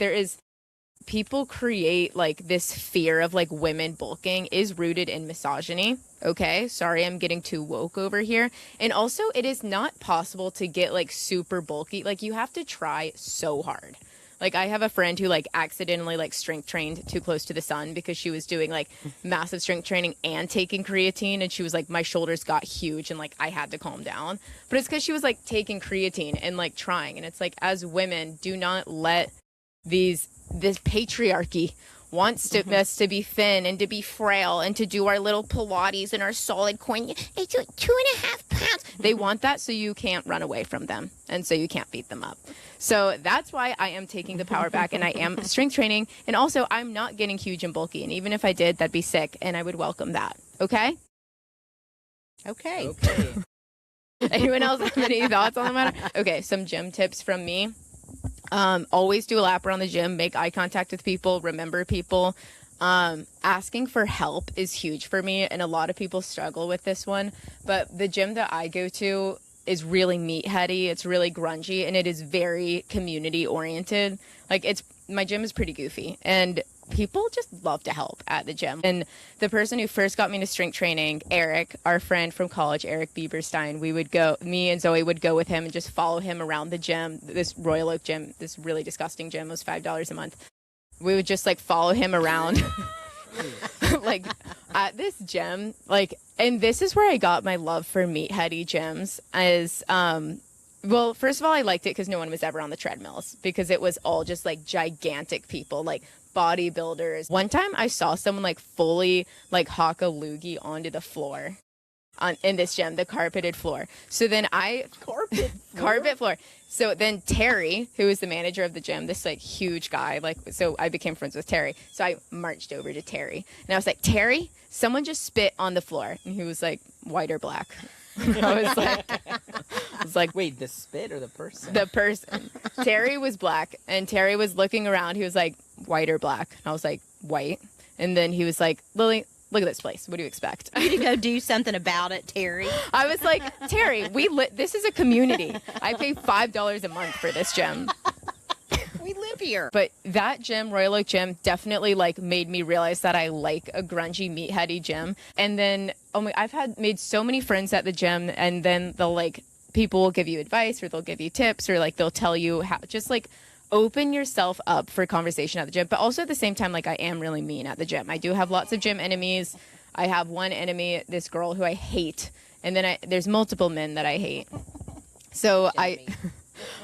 people create like this fear of like women bulking is rooted in misogyny. Okay, sorry, I'm getting too woke over here. And also, it is not possible to get like super bulky. Like, you have to try so hard. Like, I have a friend who like accidentally like strength trained too close to the sun because she was doing like massive strength training and taking creatine, and she was like, my shoulders got huge and like I had to calm down. But it's because she was like taking creatine and like trying. And it's like, as women, do not let this patriarchy wants us to be thin and to be frail and to do our little Pilates and our solid coin. It's 2.5 pounds. They want that so you can't run away from them and so you can't beat them up. So that's why I am taking the power back, and I am strength training. And also, I'm not getting huge and bulky. And even if I did, that'd be sick, and I would welcome that. Okay? Okay. Anyone else have any thoughts on the matter? Okay, some gym tips from me. Always do a lap around the gym, make eye contact with people, remember people. Asking for help is huge for me, and a lot of people struggle with this one. But the gym that I go to is really meatheady, it's really grungy, and it is very community oriented. Like, my gym is pretty goofy, and people just love to help at the gym. And the person who first got me into strength training, Eric, our friend from college, Eric Bieberstein, me and Zoe would go with him and just follow him around the gym, this Royal Oak gym, this really disgusting gym. It was $5 a month. We would just like follow him around like at this gym, like, and this is where I got my love for meatheady gyms. Well, first of all, I liked it because no one was ever on the treadmills, because it was all just like gigantic people, like bodybuilders. One time I saw someone like fully like hock a loogie onto the floor in this gym, the carpeted floor. So then carpet floor. So then Terry, who was the manager of the gym, this like huge guy, like, so I became friends with Terry. So I marched over to Terry and I was like, Terry, someone just spit on the floor. And he was like, white or black? I was like, wait, the spit or the person? The person. Terry was black, and Terry was looking around. He was like, white or black? And I was like, white. And then he was like, Lily, look at this place. What do you expect? You need to go do something about it, Terry. I was like, Terry, this is a community. I pay $5 a month for this gym. We live here. But that gym, Royal Oak Gym, definitely like made me realize that I like a grungy, meatheady gym. And then I've made so many friends at the gym, and then people will give you advice, or they'll give you tips, or like they'll tell you how, just like open yourself up for conversation at the gym. But also at the same time, like, I am really mean at the gym. I do have lots of gym enemies. I have one enemy, this girl who I hate. And then there's multiple men that I hate. So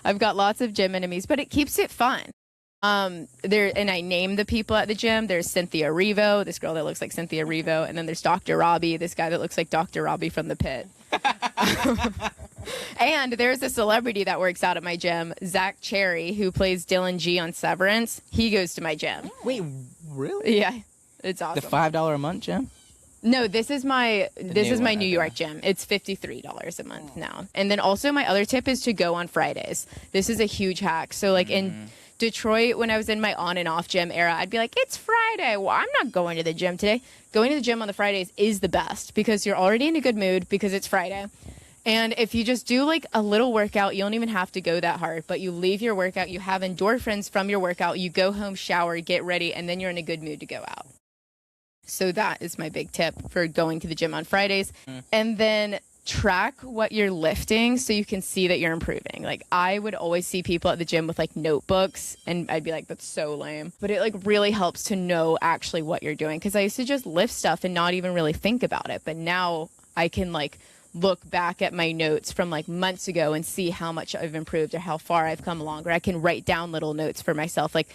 I've got lots of gym enemies, but it keeps it fun. And I name the people at the gym. There's Cynthia Revo, this girl that looks like Cynthia Revo. And then there's Dr. Robbie, this guy that looks like Dr. Robbie from The Pit. And there's a celebrity that works out at my gym, Zach Cherry, who plays Dylan G on Severance. He goes to my gym. Wait, really? Yeah, it's awesome. The $5 a month gym? No, this is my one, New York gym. It's $53 a month now. And then also my other tip is to go on Fridays. This is a huge hack. So like in Detroit, when I was in my on and off gym era, I'd be like, it's Friday. Well, I'm not going to the gym today. Going to the gym on the Fridays is the best because you're already in a good mood because it's Friday. And if you just do like a little workout, you don't even have to go that hard, but you leave your workout, you have endorphins from your workout, you go home, shower, get ready, and then you're in a good mood to go out. So that is my big tip for going to the gym on Fridays. And then track what you're lifting so you can see that you're improving. Like I would always see people at the gym with like notebooks and I'd be like, that's so lame. But it like really helps to know actually what you're doing. Cause I used to just lift stuff and not even really think about it. But now I can like look back at my notes from like months ago and see how much I've improved or how far I've come along. Or I can write down little notes for myself. Like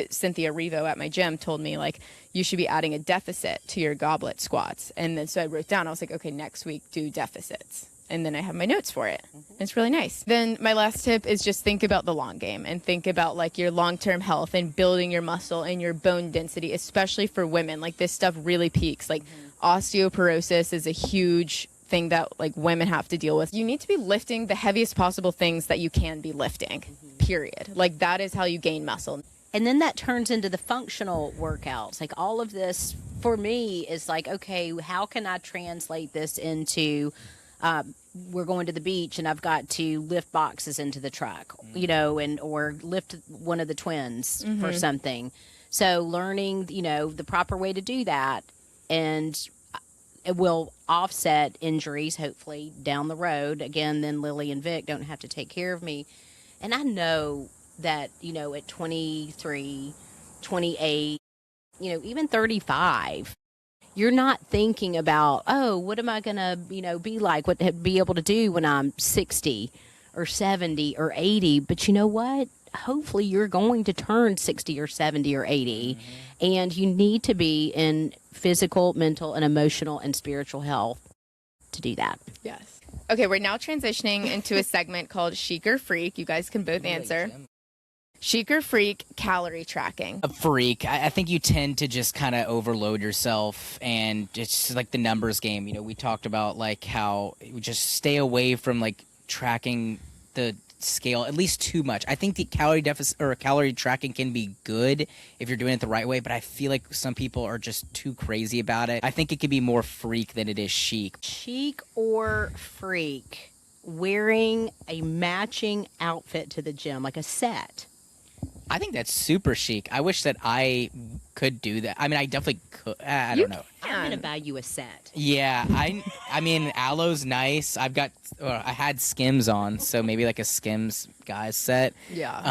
Cynthia Revo at my gym told me like, you should be adding a deficit to your goblet squats. And then so I wrote down, I was like, okay, next week do deficits. And then I have my notes for it. It's really nice. Then my last tip is just think about the long game and think about like your long-term health and building your muscle and your bone density, especially for women. Like this stuff really peaks. Like osteoporosis is a huge thing that like women have to deal with. You need to be lifting the heaviest possible things that you can be lifting, period. Like that is how you gain muscle. And then that turns into the functional workouts. Like all of this for me is like, okay, how can I translate this into we're going to the beach and I've got to lift boxes into the truck, you know, and or lift one of the twins for something. So learning, you know, the proper way to do that, and it will offset injuries hopefully down the road. Again, then Lily and Vic don't have to take care of me. And I know that, you know, at 23, 28, you know, even 35, you're not thinking about, oh, what am I going to, you know, be like, what be able to do when I'm 60 or 70 or 80. But you know what? Hopefully you're going to turn 60 or 70 or 80, and you need to be in physical, mental, and emotional and spiritual health to do that. Yes. Okay, we're now transitioning into a segment called Chic or Freak. You guys can both answer. Chic or freak calorie tracking? A freak. I think you tend to just kind of overload yourself, and it's like the numbers game. You know, we talked about like how we just stay away from like tracking the scale at least too much. I think the calorie deficit or calorie tracking can be good if you're doing it the right way, but I feel like some people are just too crazy about it. I think it could be more freak than it is chic. Chic or freak, wearing a matching outfit to the gym, like a set. I think that's super chic. I wish that I could do that. I mean, I definitely could. I don't know. I'm going to buy you a set. Yeah, I mean, Aloe's nice. I had Skims on, so maybe like a Skims guys set. Yeah.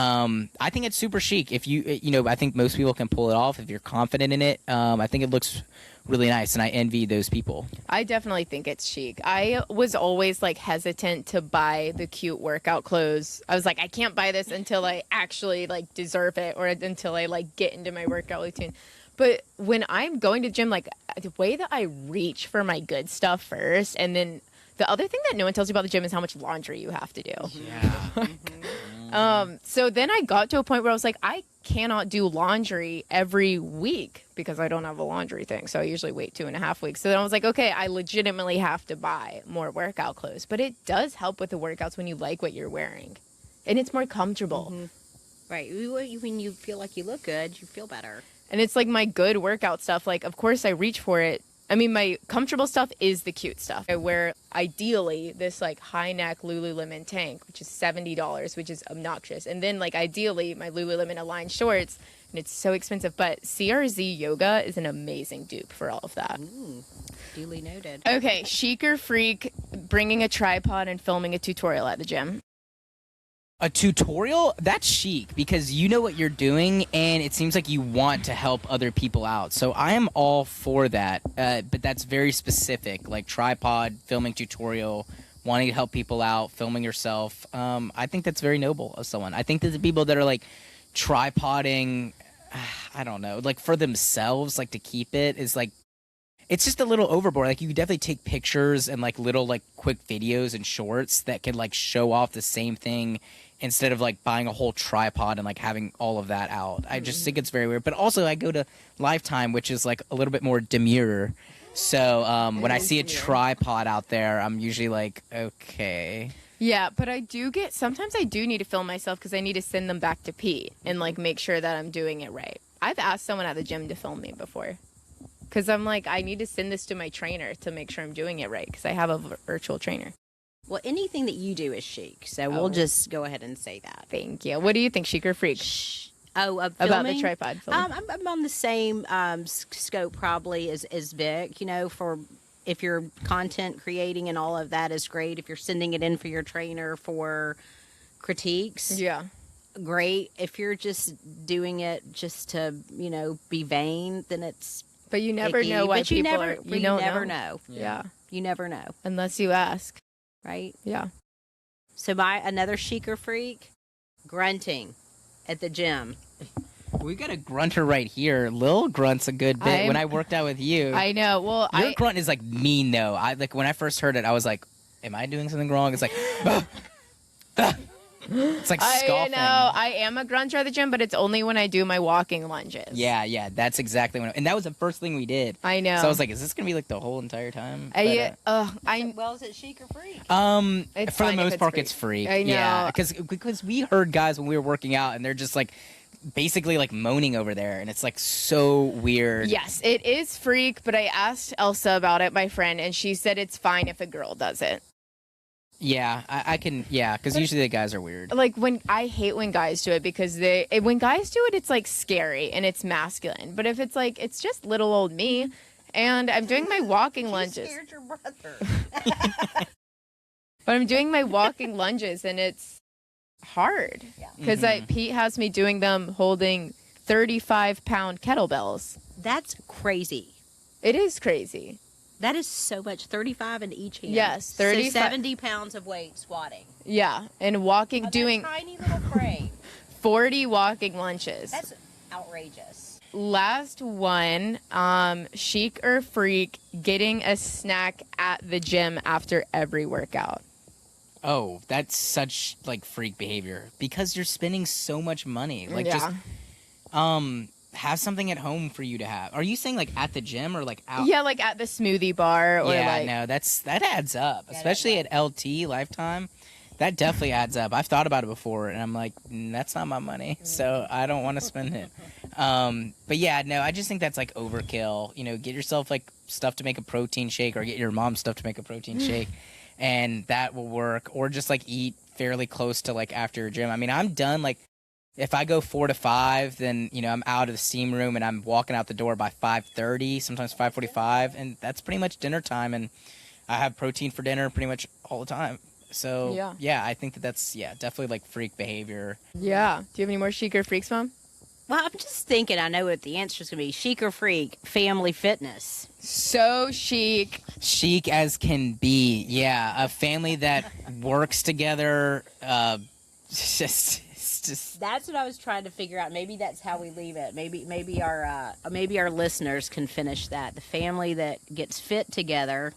I think it's super chic. If you know, I think most people can pull it off if you're confident in it. I think it looks really nice, and I envy those people. I definitely think it's chic. I was always like hesitant to buy the cute workout clothes. I was like, I can't buy this until I actually like deserve it, or until I like get into my workout routine. But when I'm going to the gym, like the way that I reach for my good stuff first, and then the other thing that no one tells you about the gym is how much laundry you have to do. Yeah. So then I got to a point where I was like, I cannot do laundry every week because I don't have a laundry thing. So I usually wait 2.5 weeks. So then I was like, okay, I legitimately have to buy more workout clothes. But it does help with the workouts when you like what you're wearing. And it's more comfortable. Right. When you feel like you look good, you feel better. And it's like my good workout stuff. Like, of course, I reach for it. I mean, my comfortable stuff is the cute stuff. I wear, ideally, this, like, high-neck Lululemon tank, which is $70, which is obnoxious. And then, like, ideally, my Lululemon Align shorts, and it's so expensive. But CRZ Yoga is an amazing dupe for all of that. Duly noted. Okay, chic or freak, bringing a tripod and filming a tutorial at the gym? A tutorial? That's chic because you know what you're doing, and it seems like you want to help other people out. So I am all for that, but that's very specific, like tripod, filming tutorial, wanting to help people out, filming yourself. I think that's very noble of someone. I think that the people that are like tripoding, I don't know, like for themselves, like to keep it, is like, it's just a little overboard. Like, you could definitely take pictures and like little like quick videos and shorts that could like show off the same thing instead of like buying a whole tripod and like having all of that out. I just think it's very weird. But also, I go to Lifetime, which is like a little bit more demure. So when I see a tripod out there, I'm usually like, okay. Yeah, but sometimes I do need to film myself because I need to send them back to Pete and like make sure that I'm doing it right. I've asked someone at the gym to film me before because I'm like, I need to send this to my trainer to make sure I'm doing it right because I have a virtual trainer. Well, anything that you do is chic, so we'll just go ahead and say that. Thank you. What do you think, chic or freak? About the tripod film. I'm on the same scope probably as Vic. You know, for if you're content creating and all of that is great. If you're sending it in for your trainer for critiques, Yeah. great. If you're just doing it just to be vain, then it's. But you never icky. know why But you people never, are. you don't never know. Yeah. You never know, Unless you ask. right? Yeah. So another chic or freak, grunting at the gym. We got a grunter right here. Lil grunts a good bit when I worked out with you. I know. Well, Your grunt is like mean though. I like when I first heard it, I was like, "Am I doing something wrong?" It's like, it's like scoffing. I know. I am a grunter at the gym, but it's only when I do my walking lunges. Yeah, that's exactly when. And that was the first thing we did. I know. So I was like, "Is this gonna be like the whole entire time?" Well, Is it chic or freak? It's for the fine if most it's part, free. it's free. I know. Yeah, because we heard guys when we were working out, and they're just like basically like moaning over there, and it's like so weird. Yes, it is freak, but I asked Elsa about it, my friend, and she said it's fine if a girl does it. Yeah, I can. Yeah, because usually the guys are weird. Like I hate when guys do it because when guys do it, it's like scary and it's masculine. But if it's like it's just little old me, and I'm doing my walking lunges. Scared your brother. But I'm doing my walking lunges and it's hard because Pete has me doing them holding 35-pound kettlebells. That's crazy. It is crazy. That is so much. 35 in each hand. Yes, 35. So 70 pounds of weight squatting. Yeah, and walking, doing that tiny little frame. 40 walking lunges. That's outrageous. Last one, chic or freak, getting a snack at the gym after every workout. Oh, that's such like freak behavior because you're spending so much money. Like just have something at home for you to have. Are you saying like at the gym or like out? Yeah, like at the smoothie bar or yeah, like no, that adds up, especially at LT Lifetime. That definitely adds up. I've thought about it before, and I'm like, that's not my money, so I don't want to spend it. But yeah, no, I just think that's like overkill. You know, get yourself like stuff to make a protein shake, or get your mom stuff to make a protein shake, and that will work. Or just like eat fairly close to like after your gym. I mean, I'm done. Like, if I go 4 to 5, then I'm out of the steam room and I'm walking out the door by 5:30, sometimes 5:45, and that's pretty much dinner time. And I have protein for dinner pretty much all the time. So yeah, I think that's definitely like freak behavior. Yeah. Do you have any more chic or freaks, Mom? Well, I'm just thinking. I know what the answer is going to be. Chic or freak? Family fitness. So chic. Chic as can be. Yeah, a family that works together. Just. That's what I was trying to figure out. Maybe that's how we leave it. Maybe our listeners can finish that. The family that gets fit together.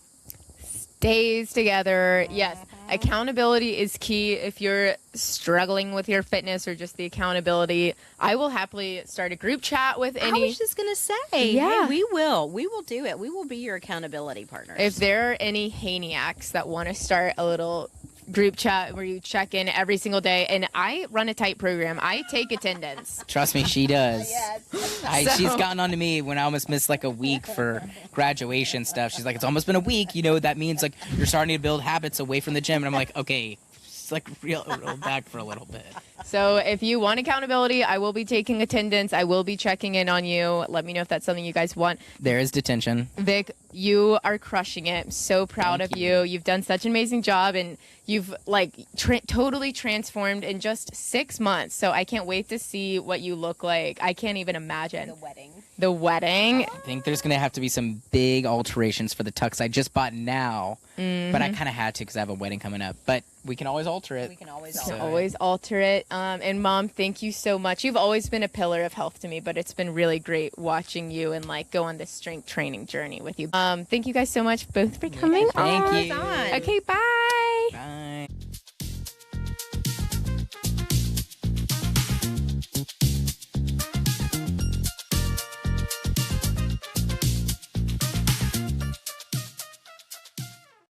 Stays together. Yes. Accountability is key if you're struggling with your fitness or just the accountability. I will happily start a group chat with any. I was just going to say. Yeah. Hey, we will do it. We will be your accountability partners. If there are any Haniacs that want to start a little group chat where you check in every single day, and I run a tight program. I take attendance. Trust me, she does. Yes. She's gotten on to me when I almost missed like a week for graduation stuff. She's like, it's almost been a week. That means like you're starting to build habits away from the gym. And I'm like, okay, just like reel back for a little bit. So if you want accountability, I will be taking attendance. I will be checking in on you. Let me know if that's something you guys want. There is detention. Vic, you are crushing it. I'm so proud of you. You've done such an amazing job, and you've like totally transformed in just 6 months. So I can't wait to see what you look like. I can't even imagine. The wedding. I think there's going to have to be some big alterations for the tux I just bought now. But I kind of had to because I have a wedding coming up. But we can always alter it. We can always alter it. And Mom, thank you so much. You've always been a pillar of health to me, but it's been really great watching you and like go on this strength training journey with you. Thank you guys so much both for coming Thank on. you. Okay, bye.